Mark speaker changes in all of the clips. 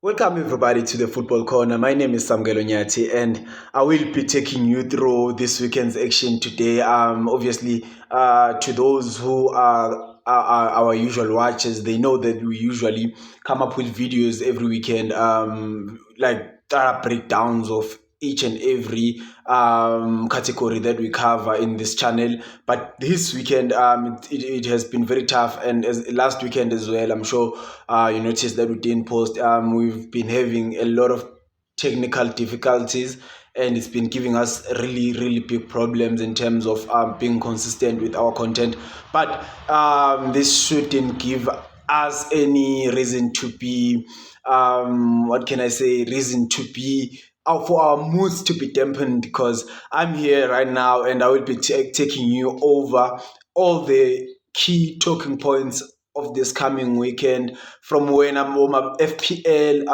Speaker 1: Welcome everybody to the Football Corner. My name is Samgelo Nyati and I will be taking you through this weekend's action today. Obviously, to those who are our usual watchers, they know that we usually come up with videos every weekend, like thorough breakdowns of each and every category that we cover in this channel. But this weekend, it has been very tough, and as last weekend as well, I'm sure you noticed that we didn't post. We've been having a lot of technical difficulties, and it's been giving us really big problems in terms of being consistent with our content. But this shouldn't give us any reason to be what can I say, reason to be for our moods to be dampened, because I'm here right now and I will be taking you over all the key talking points of this coming weekend, from when I'm on my FPL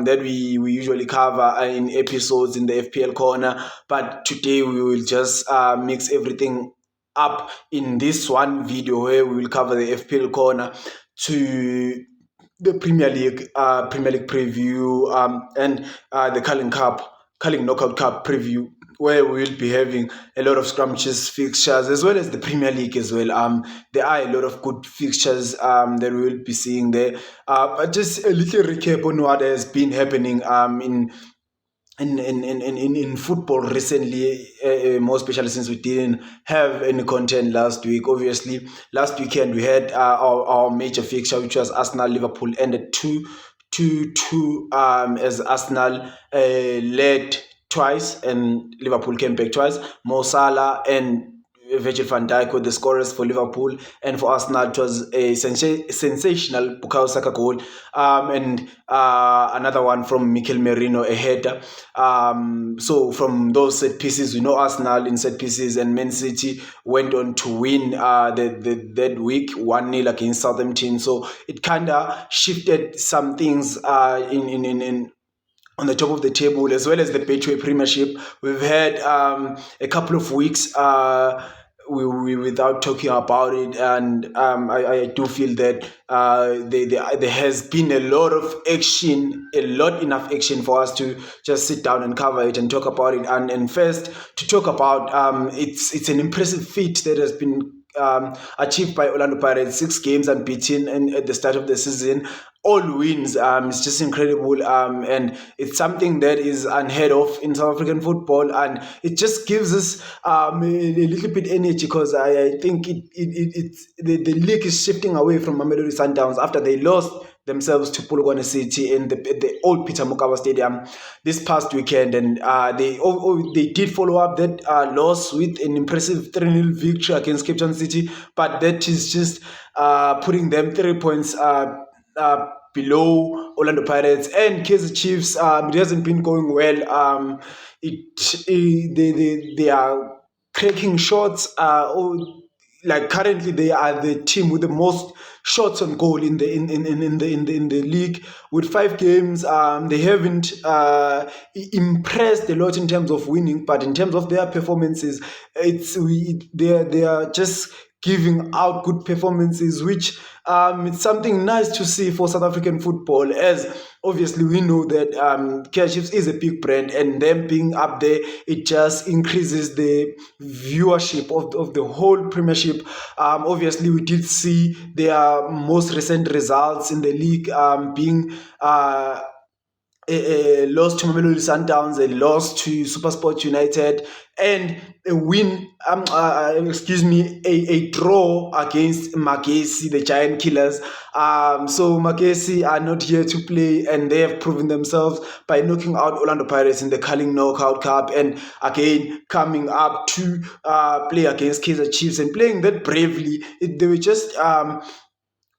Speaker 1: that we usually cover in episodes in the FPL corner. But today we will just mix everything up in this one video where we will cover the FPL corner to the Premier League preview, and the Carling Knockout Cup preview, where we will be having a lot of scrumptious fixtures, as well as the Premier League as well. There are a lot of good fixtures that we will be seeing there. But just a little recap on what has been happening in football recently, more especially since we didn't have any content last week. Obviously, last weekend we had our major fixture, which was Arsenal Liverpool, ended 2-2 as Arsenal led twice and Liverpool came back twice. Mo Salah and Virgil van Dijk were the scorers for Liverpool, and for Arsenal it was a sensational Bukayo Saka goal, and another one from Mikel Merino, a header. So from those set pieces, we know Arsenal in set pieces, and Man City went on to win that week 1-0 against Southampton. So it kind of shifted some things in on the top of the table, as well as the Betway Premiership. We've had a couple of weeks we without talking about it, and I do feel that there has been a lot of action, enough action for us to just sit down and cover it and talk about it. And first, to talk about it's an impressive feat that has been achieved by Orlando Pirates. 6 games unbeaten and at the start of the season, all wins. It's just incredible, and it's something that is unheard of in South African football, and it just gives us a little bit energy, because I think the league is shifting away from Mamelodi Sundowns after they lost themselves to Polokwane City in the old Peter Mokaba Stadium this past weekend, and they did follow up that loss with an impressive 3-0 victory against Cape Town City, but that is just putting them 3 points below Orlando Pirates and Kaizer Chiefs. It hasn't been going well. They are cracking shots. Like currently, they are the team with the most shots on goal in the league with 5 games. They haven't impressed a lot in terms of winning, but in terms of their performances, they are just giving out good performances, which it's something nice to see for South African football, as obviously we know that Kaizer Chiefs is a big brand, and them being up there, it just increases the viewership of the whole Premiership. Obviously, we did see their most recent results in the league being a loss to Mamelodi Sundowns, a loss to SuperSport United, and a win, a draw against Magesi, the Giant Killers. So Magesi are not here to play, and they have proven themselves by knocking out Orlando Pirates in the Carling Knockout Cup, and again coming up to play against Kaizer Chiefs and playing that bravely. They were just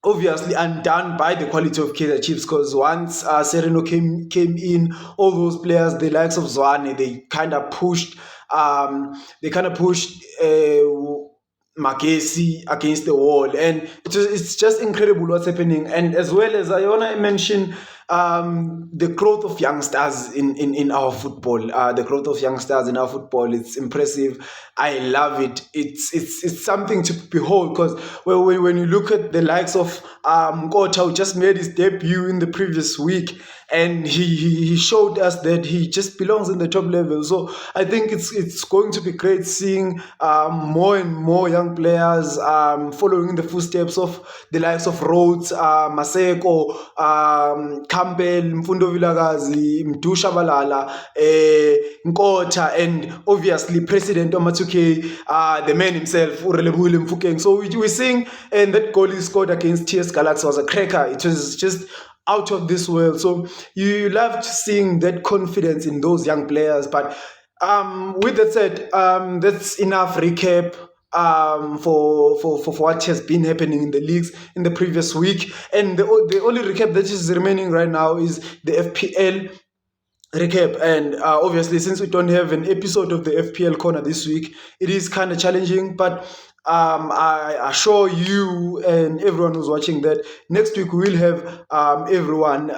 Speaker 1: obviously undone by the quality of Kaizer Chiefs, because once Sereno came in, all those players, the likes of Zwane, they kind of pushed Magesi against the wall, and it's just incredible what's happening. And as well as I want to mention the growth of youngsters in our football. The growth of youngsters in our football, it's impressive. I love it. It's something to behold, because when you look at the likes of Kota, who just made his debut in the previous week, and he showed us that he just belongs in the top level. So I think it's going to be great seeing more and more young players following in the footsteps of the likes of Rhodes, Maseko, Campbell, Mfundo Vilagazi, Mdusha Balala, Nkota, and obviously President Omatuke, the man himself, Urelebule Mfukeng. So we're seeing, and that goal he scored against TS Galaxy was a cracker. It was just out of this world. So you loved seeing that confidence in those young players. But with that said, that's enough recap for what has been happening in the leagues in the previous week. And the only recap that is remaining right now is the FPL recap. And obviously, since we don't have an episode of the FPL corner this week, it is kind of challenging. But I assure you and everyone who's watching that next week we will have everyone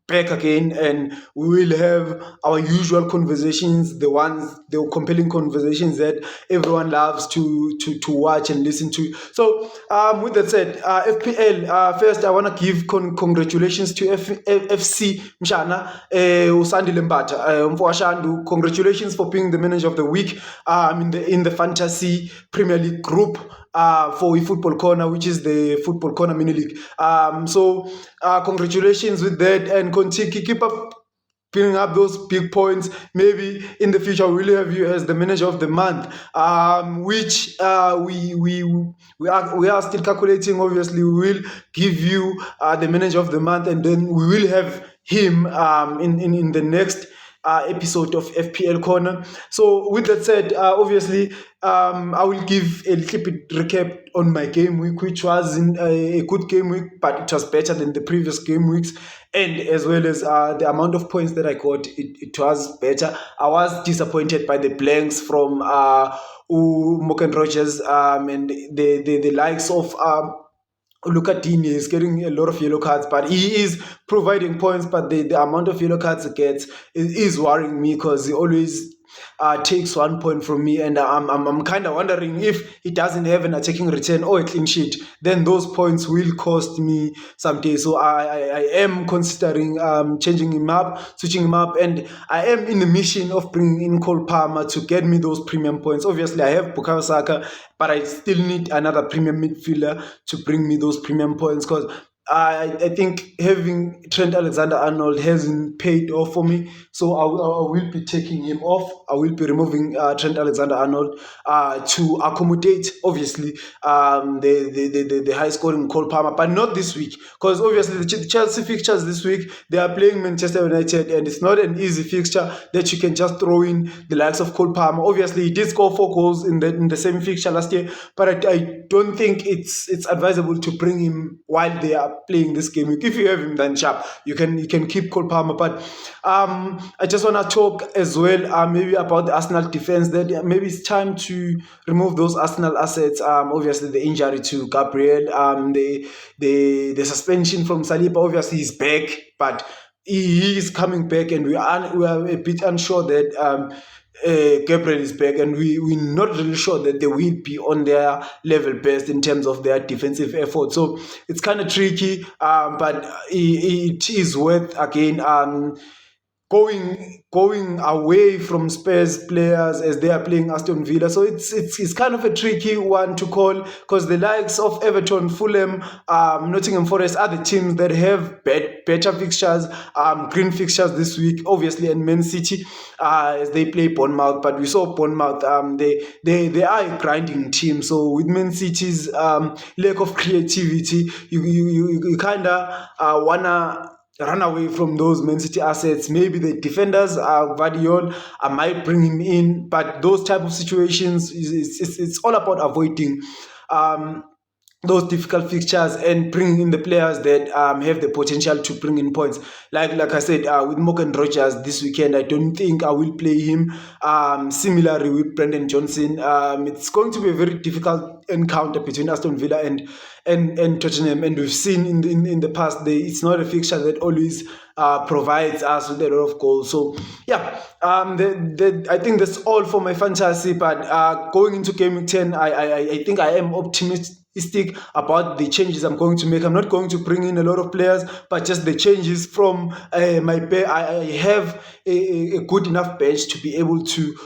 Speaker 1: back again, and we will have our usual conversations, the compelling conversations that everyone loves to watch and listen to. So with that said, FPL, first I want to give congratulations to FC Mshana, Usandile Mbata, Mfowashandu. Congratulations for being the manager of the week in the fantasy Premier League group for Football Corner, which is the Football Corner mini league. So congratulations with that, and keep up building up those big points. Maybe in the future we'll have you as the manager of the month, which we are still calculating. Obviously, we will give you the manager of the month, and then we will have him in the next episode of FPL Corner. So with that said, obviously I will give a little bit recap on my game week, which was a good game week, but it was better than the previous game weeks, and as well as the amount of points that I got, it was better. I was disappointed by the blanks from Morgan Rogers and the likes of Lucas Digne is getting a lot of yellow cards, but he is providing points. But the amount of yellow cards he gets is worrying me, because he always takes 1 point from me, and I'm kind of wondering, if he doesn't have an attacking return or a clean sheet, then those points will cost me someday. So I am considering switching him up, and I am in the mission of bringing in Cole Palmer to get me those premium points. Obviously, I have Bukayo Saka, but I still need another premium midfielder to bring me those premium points, because I think having Trent Alexander-Arnold hasn't paid off for me, so I will be taking him off. I will be removing Trent Alexander-Arnold to accommodate, obviously, the high-scoring Cole Palmer, but not this week, because obviously the Chelsea fixtures this week, they are playing Manchester United, and it's not an easy fixture that you can just throw in the likes of Cole Palmer. Obviously, he did score 4 goals in the same fixture last year, but I don't think it's advisable to bring him while they are playing this game. If you have him, then sharp, you can keep Cole Palmer. But I just want to talk as well maybe about the Arsenal defense, that maybe it's time to remove those Arsenal assets. Obviously the injury to Gabriel, the suspension from Saliba. Obviously he's back, but he is coming back, and we are a bit unsure that Gabriel is back, and we're not really sure that they will be on their level best in terms of their defensive effort. So it's kind of tricky, but it is worth, again, going away from Spurs players as they are playing Aston Villa. So it's kind of a tricky one to call, because the likes of Everton, Fulham, Nottingham Forest are the teams that have better fixtures, green fixtures this week, obviously, and Man City as they play Bournemouth. But we saw Bournemouth, they are a grinding team. So with Man City's lack of creativity, you kind of wanna run away from those Man City assets. Maybe the defenders, Vardiol, I might bring him in, but those type of situations, it's all about avoiding. those difficult fixtures and bringing in the players that have the potential to bring in points. Like I said, with Morgan Rogers this weekend, I don't think I will play him. Similarly with Brendan Johnson, it's going to be a very difficult encounter between Aston Villa and Tottenham, and we've seen in the past it's not a fixture that always provides us with a lot of goals. So yeah, I think that's all for my fantasy. But going into game week 10, I think I am optimistic about the changes I'm going to make. I'm not going to bring in a lot of players, but just the changes from my bench. I have a good enough bench to be able to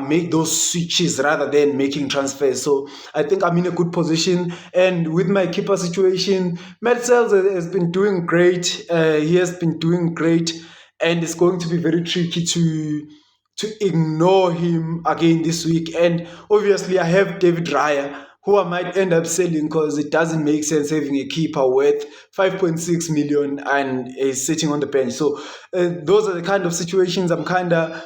Speaker 1: make those switches rather than making transfers. So I think I'm in a good position. And with my keeper situation, Matt Sells has been doing great. He has been doing great, and it's going to be very tricky to ignore him again this week. And obviously, I have David Raya, who I might end up selling because it doesn't make sense having a keeper worth 5.6 million and is sitting on the bench. So those are the kind of situations I'm kind of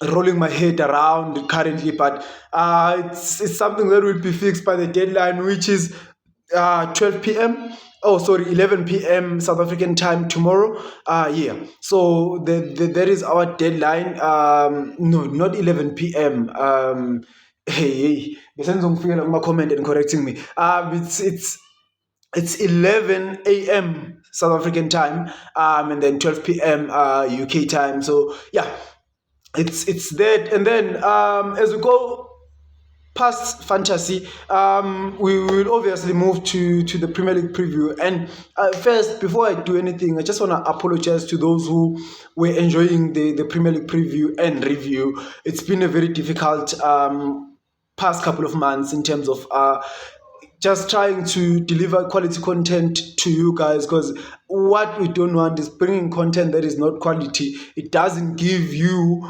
Speaker 1: rolling my head around currently, but it's something that will be fixed by the deadline, which is 12 p.m. Oh, sorry, 11 p.m. South African time tomorrow. Yeah. So that is our deadline. No, not 11 p.m. Hey, my comment and correcting me. It's 11 a.m. South African time, and then 12 p.m. UK time. So yeah, it's that. And then as we go past fantasy, we will obviously move to the Premier League preview. And first, before I do anything, I just want to apologize to those who were enjoying the Premier League preview and review. It's been a very difficult past couple of months in terms of just trying to deliver quality content to you guys, because what we don't want is bringing content that is not quality. It doesn't give you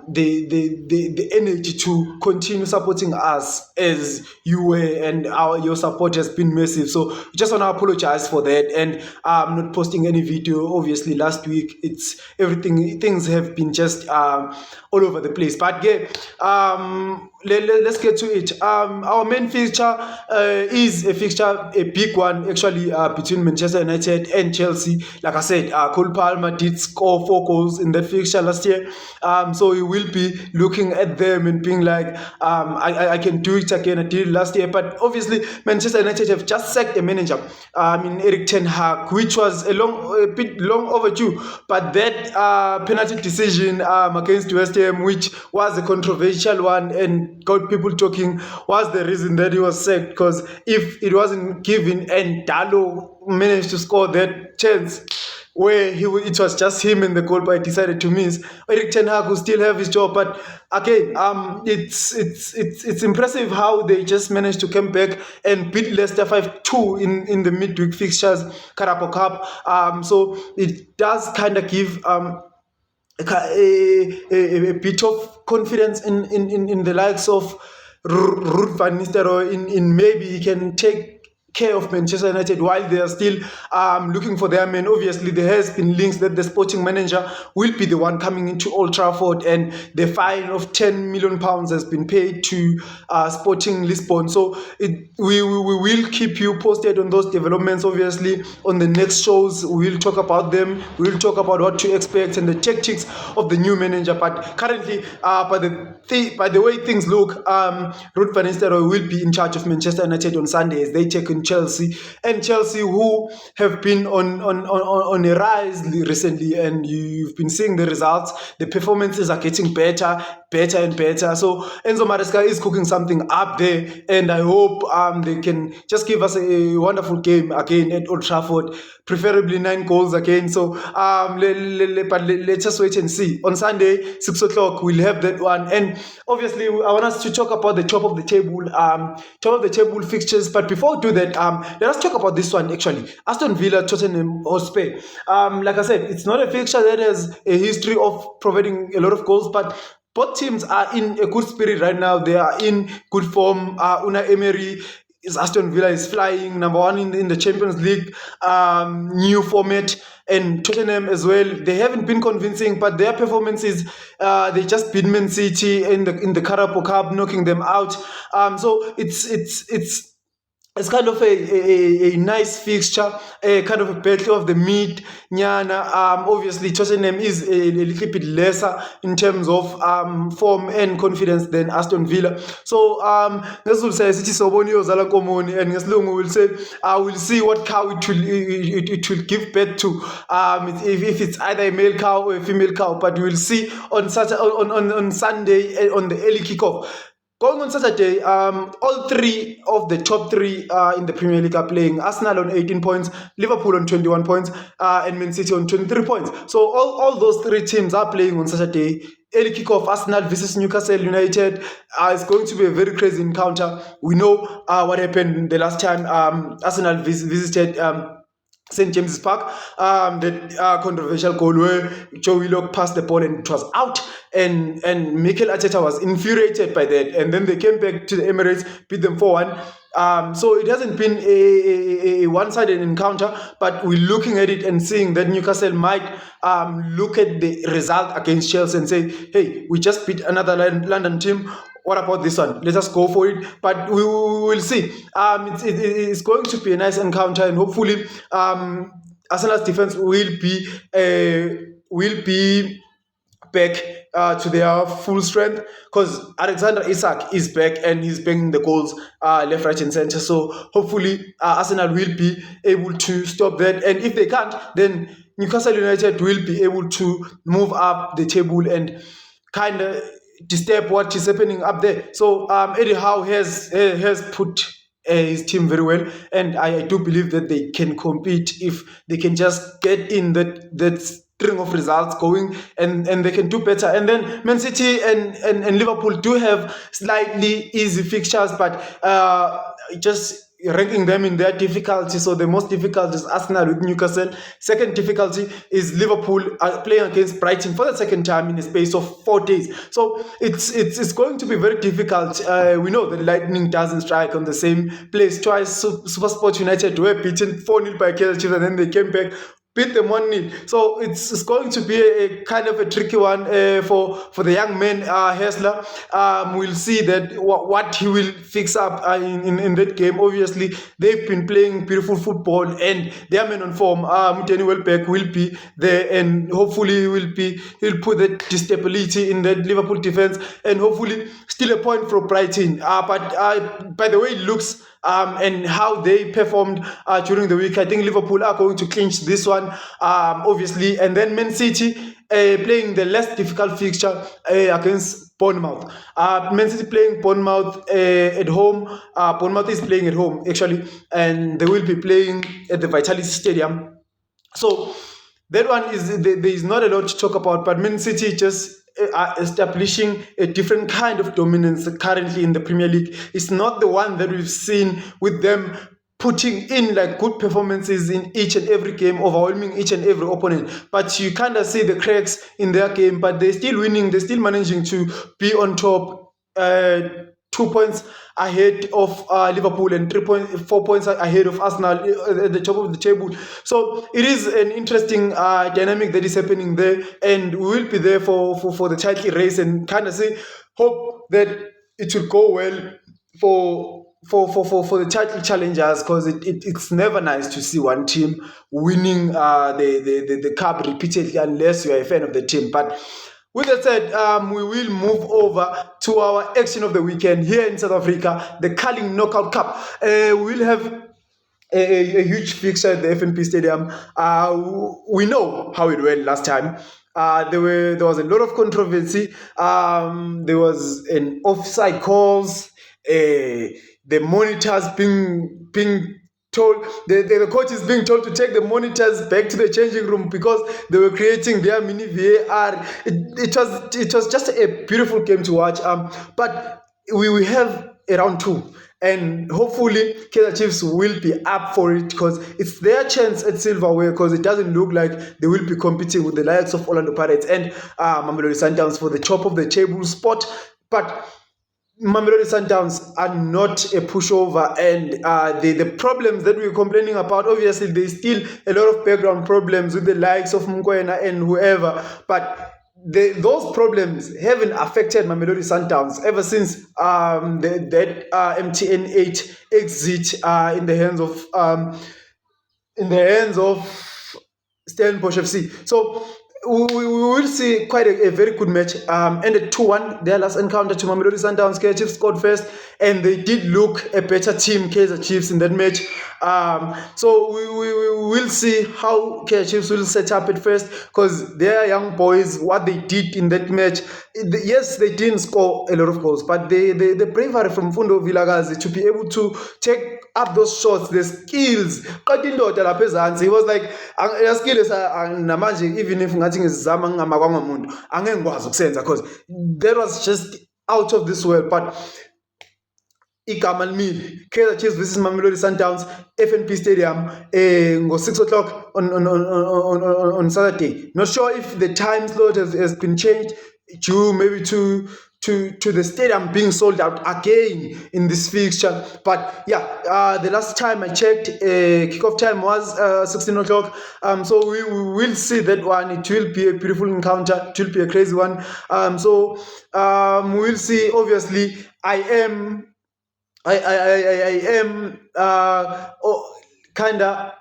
Speaker 1: the energy to continue supporting us as you were, and your support has been massive. So we just want to apologize for that. And I'm not posting any video. Obviously, last week things have been just all over the place. But yeah, let's get to it. Our main fixture is a big one actually, between Manchester United and Chelsea. Like I said, Cole Palmer did score 4 goals in that fixture last year, so you will be looking at them and being like, I can do it again. I did it last year. But obviously Manchester United have just sacked a manager, Erik Ten Hag, which was a bit long overdue. But that penalty decision against West Ham, which was a controversial one and got people talking, was the reason that he was sacked. Because if it wasn't given and Dalo managed to score that chance where it was just him and the goalkeeper decided to miss, Erik Ten Hag will still have his job. But again, it's impressive how they just managed to come back and beat Leicester 5-2 in the midweek fixtures, Carabao Cup. So it does kind of give a bit of confidence in the likes of Ruud van Nistelrooy, in maybe he can take care of Manchester United while they are still looking for their men. Obviously, there has been links that the sporting manager will be the one coming into Old Trafford, and the fine of £10 million has been paid to Sporting Lisbon. So we will keep you posted on those developments. Obviously, on the next shows, we will talk about them. We will talk about what to expect and the tactics of the new manager. But currently, by the way things look, Ruud van Nistelrooy will be in charge of Manchester United on Sunday as they take in Chelsea, who have been on a rise recently, and you've been seeing the results. The performances are getting better and better. So Enzo Maresca is cooking something up there, and I hope they can just give us a wonderful game again at Old Trafford, preferably 9 goals again. So but let's just wait and see. On Sunday 6 o'clock we'll have that one, and obviously I want us to talk about the top of the table fixtures. But before we do that, let us talk about this one actually. Aston Villa, Tottenham Hotspur. Like I said, it's not a fixture that has a history of providing a lot of goals, but both teams are in a good spirit right now. They are in good form. Unai Emery, Aston Villa is flying, number 1 in the Champions League, new format. And Tottenham as well, they haven't been convincing, but their performances, they just beat Man City in the Carabao Cup, knocking them out. So it's it's kind of a nice fixture, a kind of a battle of the mid. Nyana, obviously, Tottenham is a little bit lesser in terms of form and confidence than Aston Villa. So, this will say City Sobonio Zala Komoni, and Neslungu will say, I will see what cow it will give birth to. If it's either a male cow or a female cow, but we will see on Saturday, on Sunday, on the early kickoff. Going on Saturday, all three of the top three in the Premier League are playing. Arsenal on 18 points, Liverpool on 21 points, and Man City on 23 points. So all those three teams are playing on Saturday. Early kickoff, Arsenal versus Newcastle United. It's going to be a very crazy encounter. We know what happened the last time Arsenal visited St. James's Park, the controversial goal where Joe Willock passed the ball and it was out, and Mikel Arteta was infuriated by that, and then they came back to the Emirates, beat them 4-1. So it hasn't been a one-sided encounter, but we're looking at it and seeing that Newcastle might look at the result against Chelsea and say, hey, we just beat another London team. What about this one? Let us go for it. But we will see. It's going to be a nice encounter, and hopefully, Arsenal's defense will be back to their full strength, because Alexander Isak is back and he's banging the goals left, right, and center. So hopefully, Arsenal will be able to stop that. And if they can't, then Newcastle United will be able to move up the table and kind of disturb what is happening up there. So Eddie Howe has put his team very well, and I do believe that they can compete if they can just get in that string of results going, and they can do better. And then Man City and Liverpool do have slightly easy fixtures, but just ranking them in their difficulty. So the most difficult is Arsenal with Newcastle. Second difficulty is Liverpool playing against Brighton for the second time in a space of 4 days. So it's going to be very difficult. We know that lightning doesn't strike on the same place twice. SuperSport United were beaten 4-0 by Kaizer Chiefs, and then they came back, beat them 1-0. So it's going to be a kind of a tricky one for the young man Hessler. We'll see that what he will fix up in that game. Obviously, they've been playing beautiful football, and their man on form, Muteni Welbeck, will be there, and hopefully he'll put that stability in that Liverpool defense, and hopefully still a point for Brighton. But by the way it looks, and how they performed during the week, I think Liverpool are going to clinch this one, obviously. And then Man City playing the less difficult fixture against Bournemouth. Man City playing Bournemouth at home. Bournemouth is playing at home, actually, and they will be playing at the Vitality Stadium. So that one there is not a lot to talk about, but Man City just establishing a different kind of dominance currently in the Premier League. It's not the one that we've seen with them putting in like good performances in each and every game, overwhelming each and every opponent. But you kind of see the cracks in their game, but they're still winning. They're still managing to be on top, 2 points ahead of Liverpool and 4 points ahead of Arsenal at the top of the table. So it is an interesting dynamic that is happening there, and we will be there for the title race, and kind of hope that it will go well for the title challengers, because it's never nice to see one team winning the cup repeatedly unless you are a fan of the team. But with that said, we will move over to our action of the weekend here in South Africa, the Carling Knockout Cup. We will have a huge fixture at the FNP Stadium. We know how it went last time. There was a lot of controversy. There was an offside calls. The monitors being told, the coach is being told to take the monitors back to the changing room because they were creating their mini VAR. It was just a beautiful game to watch. But we will have a round 2. And hopefully, Kaizer Chiefs will be up for it, because it's their chance at silverware, because it doesn't look like they will be competing with the likes of Orlando Pirates and Mamelodi Sundowns for the top of the table spot. But Mamelodi Sundowns are not a pushover, and the problems that we're complaining about, obviously there's still a lot of background problems with the likes of Mkwena and whoever, but those problems haven't affected Mamelodi Sundowns ever since that MTN8 exit in the hands of Stellenbosch FC. So we will see quite a very good match. Ended 2-1 their last encounter to Mamelodi Sundowns. Kaizer Chiefs scored first, and they did look a better team, Kaizer Chiefs, in that match. So we will see how Kaizer Chiefs will set up at first, because their young boys, what they did in that match, yes, they didn't score a lot of goals, but the bravery from Fundo Vilakazi to be able to take up those shots, the skills. He was like, even if because that was just out of this world. But igama limile, Kaizer Chiefs versus Mamelodi Sundowns, FNP Stadium, go 6 o'clock on Saturday. Not sure if the time slot has been changed due maybe to the stadium being sold out again in this fixture. But yeah, the last time I checked, kickoff time was 16 o'clock. So we will see that one. It will be a beautiful encounter. It will be a crazy one. So we'll see. Obviously, I am kind of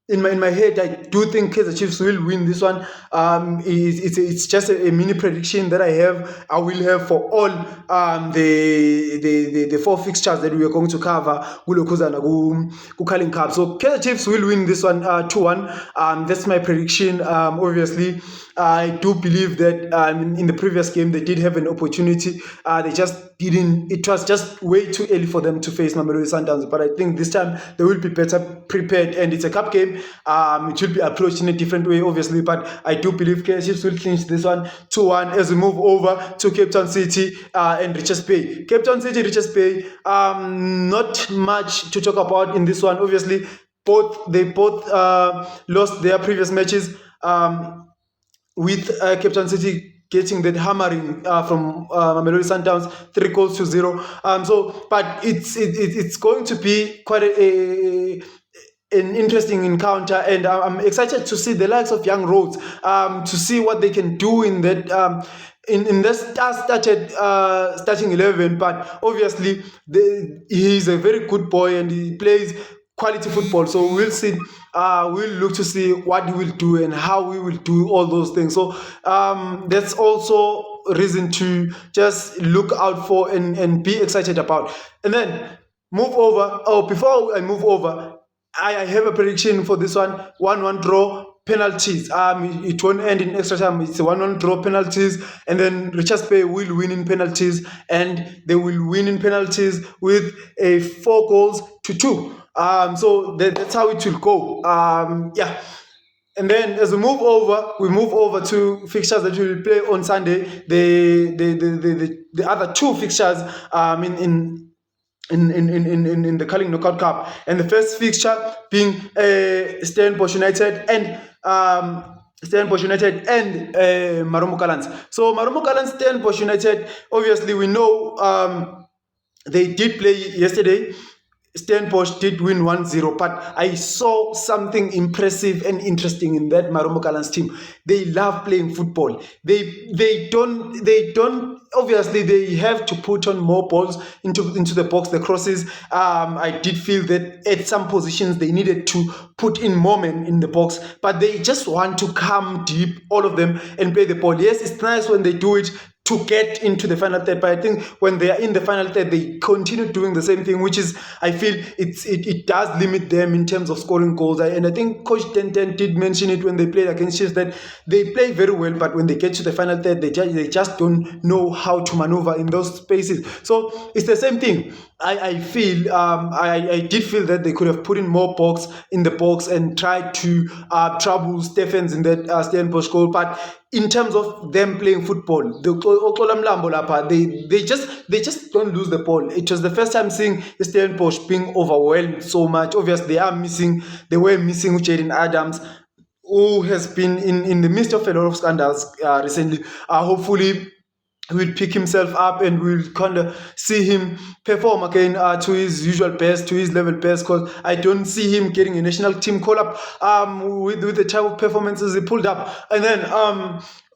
Speaker 1: in my head. I do think Kaizer Chiefs will win this one. It's just a mini prediction that I will have for all the 4 fixtures that we are going to cover. Carling Cup. So Kaizer Chiefs will win this one 2-1. That's my prediction. Obviously, I do believe that in the previous game they did have an opportunity. They just didn't. It was just way too early for them to face Mamelodi Sundowns. But I think this time they will be better prepared, and it's a cup game. It should be approached in a different way, obviously. But I do believe Kaizer Chiefs will clinch this one 2-1 as we move over to Cape Town City and Richards Bay. Cape Town City, Richards Bay. Not much to talk about in this one. Obviously, they both lost their previous matches. With Cape Town City getting that hammering from Mamelodi Sundowns, 3-0. But it's going to be quite an interesting encounter, and I'm excited to see the likes of Young Rhodes, to see what they can do in that. In the starting 11, but obviously he's a very good boy and he plays quality football. So we'll see. We'll look to see what he will do and how we will do all those things. So that's also a reason to just look out for and be excited about. And then move over. Oh, before I move over, I have a prediction for this one. 1-1 draw. Penalties. It won't end in extra time. It's a 1-1 draw, penalties, and then Richards Bay will win in penalties, and they will win in penalties with a 4-2. So that's how it will go. Yeah. And then as we move over to fixtures that we will play on Sunday. The other 2 fixtures in the Carling Knockout Cup, and the first fixture being Stellenbosch United and Marumo Gallants. So Marumo Gallants, Stellenbosch United. Obviously, we know they did play yesterday. Stellenbosch did win 1-0, but I saw something impressive and interesting in that Marumo Gallants team. They love playing football. They don't. Obviously, they have to put on more balls into the box, the crosses. I did feel that at some positions they needed to put in more men in the box, but they just want to come deep, all of them, and play the ball. Yes, it's nice when they do it to get into the final third, but I think when they are in the final third, they continue doing the same thing, which is, I feel it does limit them in terms of scoring goals. And I think Coach Ten Hag did mention it when they played against Chiefs, that they play very well, but when they get to the final third, they just don't know how to maneuver in those spaces. So it's the same thing. I feel I did feel that they could have put in more box in the box and tried to trouble Stephens in that Stellenbosch goal. But in terms of them playing football, they just don't lose the ball. It was the first time seeing Stellenbosch being overwhelmed so much. Obviously, they were missing Jaden Adams, who has been in the midst of a lot of scandals recently. Hopefully will pick himself up and we'll kind of see him perform again to his usual best, to his level best, because I don't see him getting a national team call up with the type of performances he pulled up. And then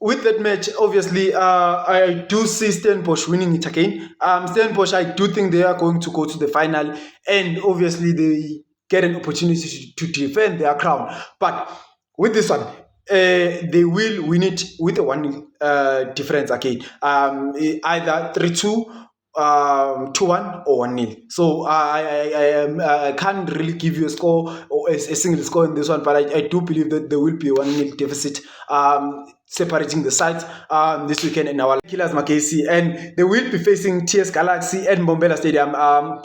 Speaker 1: with that match, obviously, I do see Stellenbosch winning it again. Stellenbosch, I do think they are going to go to the final, and obviously they get an opportunity to defend their crown. But with this one, they will win it with a 1 difference again. Either 3-2, 2-1 or 1-0. So I can't really give you a score or a single score in this one, but I do believe that there will be a 1-0 deficit separating the sides this weekend in our Killers Magesi, and they will be facing TS Galaxy at Mbombela Stadium.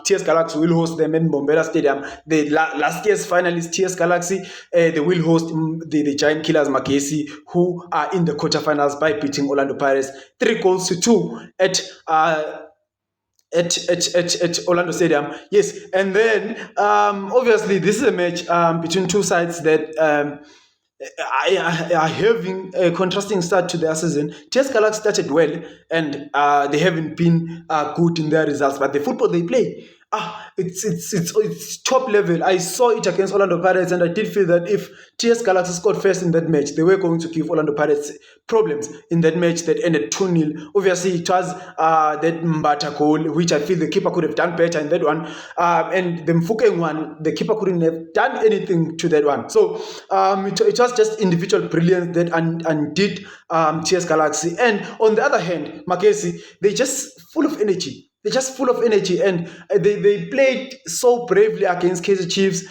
Speaker 1: TS Galaxy will host them at Mbombela Stadium. The last year's finalist TS Galaxy, they will host the Giant Killers Magesi, who are in the quarterfinals by beating Orlando Pirates 3-2 at Orlando Stadium. Yes, and then obviously this is a match between two sides that are having a contrasting start to their season. TS Galaxy started well, and they haven't been good in their results, but the football they play, it's top level. I saw it against Orlando Pirates, and I did feel that if TS Galaxy scored first in that match, they were going to give Orlando Pirates problems in that match that ended 2-0. Obviously, it was that Mbata goal, which I feel the keeper could have done better in that one. And the Mfukeng one, the keeper couldn't have done anything to that one. So it was just individual brilliance that undid TS Galaxy. And on the other hand, Magesi, they're just full of energy. They're just full of energy, and they played so bravely against Kaizer Chiefs,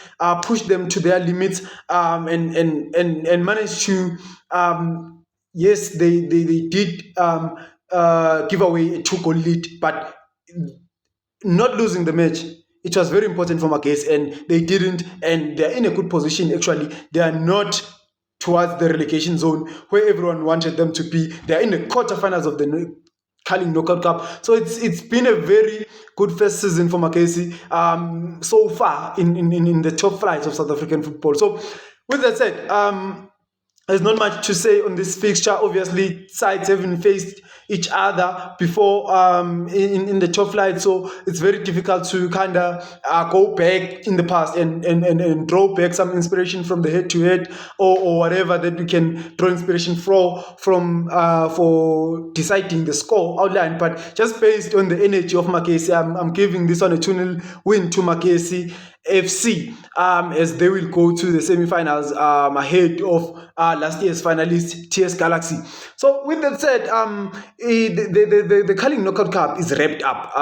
Speaker 1: pushed them to their limits, and managed to, yes, they did give away a 2-goal lead, but not losing the match. It was very important for Magesi, and they didn't, and they're in a good position. Actually, they are not towards the relegation zone where everyone wanted them to be. They're in the quarterfinals of the Carling Knockout Cup. So it's been a very good first season for Magesi so far in the top flight of South African football. So with that said, there's not much to say on this fixture. Obviously, sides haven't faced each other before in the top flight, so it's very difficult to kind of go back in the past and draw back some inspiration from the head-to-head or whatever that we can draw inspiration from for deciding the score outline. But just based on the energy of Magesi, I'm giving this one a 2-0 win to Magesi FC as they will go to the semi-finals ahead of last year's finalist TS Galaxy. So with that said, the Carling Knockout Cup is wrapped up.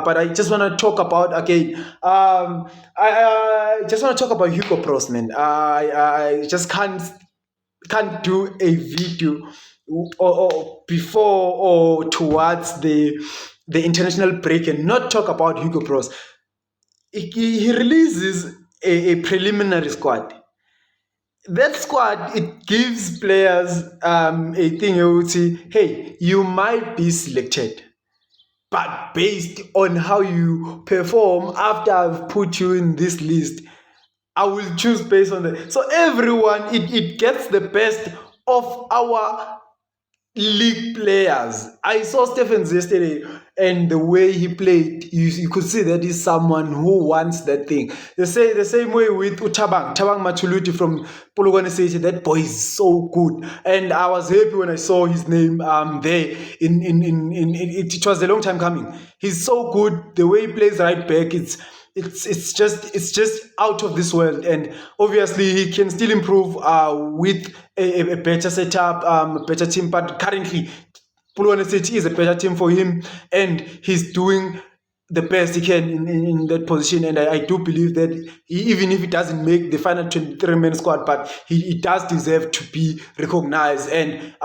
Speaker 1: But I just want to talk about again. I just want to talk about Hugo Bros, man. I just can't do a video or before or towards the international break and not talk about Hugo Bros. He releases a preliminary squad. That squad, it gives players a thing. I would say, hey, you might be selected, but based on how you perform after I've put you in this list, I will choose based on that. So everyone, it gets the best of our league players. I saw Stephens yesterday, and the way he played, you could see that he's someone who wants that thing. They say the same way with Tabang Machuluti from Polokwane City. That boy is so good, and I was happy when I saw his name there. It was a long time coming. He's so good. The way he plays right back, it's just out of this world, and obviously he can still improve with a better setup, a better team. But currently, Polokwane City is a better team for him, and he's doing the best he can in that position. And I do believe that even if he doesn't make the final 23-man squad, but he does deserve to be recognized and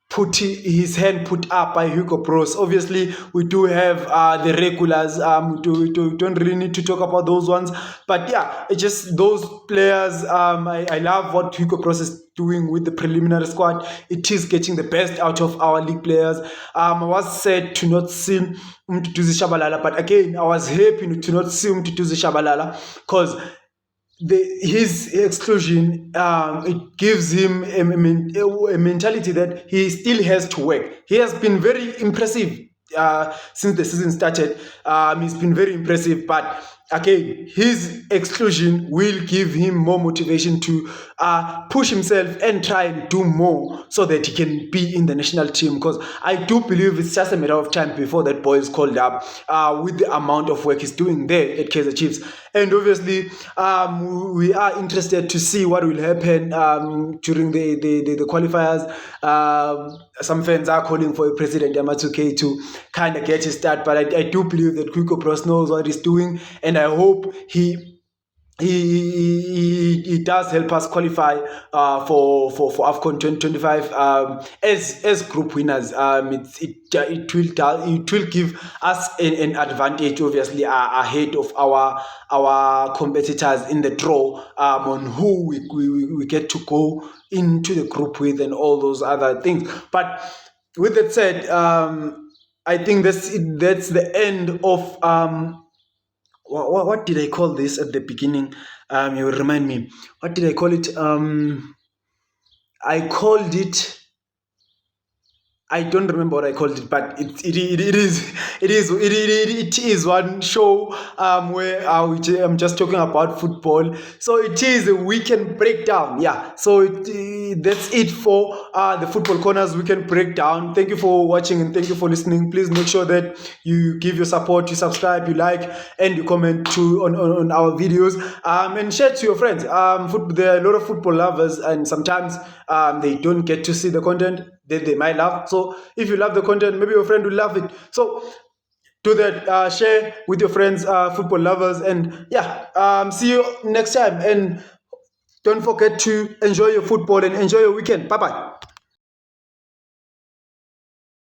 Speaker 1: put his hand put up by Hugo Bros. Obviously, we do have the regulars. We don't really need to talk about those ones. But yeah, it's just those players. I love what Hugo Bros is doing with the preliminary squad. It is getting the best out of our league players. I was sad to not see Mtutuzi Shabalala, but again, I was happy to not see Mtutuzi Shabalala because his exclusion, it gives him a mentality that he still has to work. He has been very impressive since the season started. He's been very impressive, but again, his exclusion will give him more motivation to push himself and try and do more so that he can be in the national team. Because I do believe it's just a matter of time before that boy is called up with the amount of work he's doing there at Kaizer Chiefs. And obviously, we are interested to see what will happen during the qualifiers. Some fans are calling for a President Yamatuke to kind of get his start, but I do believe that Kuiko Bros knows what he's doing, and I hope he does help us qualify for AFCON 2025 as group winners. It will give us an advantage, obviously, ahead of our competitors in the draw on who we get to go into the group with and all those other things. But with that said, I think that's the end of what did I call this at the beginning? You will remind me. What did I call it? I called it. I don't remember what I called it, but it is one show where I'm just talking about football. So it is a weekend breakdown. Yeah. So that's it for the Football Corners weekend breakdown. Thank you for watching and thank you for listening. Please make sure that you give your support, you subscribe, you like, and you comment too on our videos. And share to your friends. There are a lot of football lovers, and sometimes they don't get to see the content that they might love. So if you love the content, maybe your friend will love it. So do that, share with your friends, football lovers, and yeah, see you next time. And don't forget to enjoy your football and enjoy your weekend. Bye bye.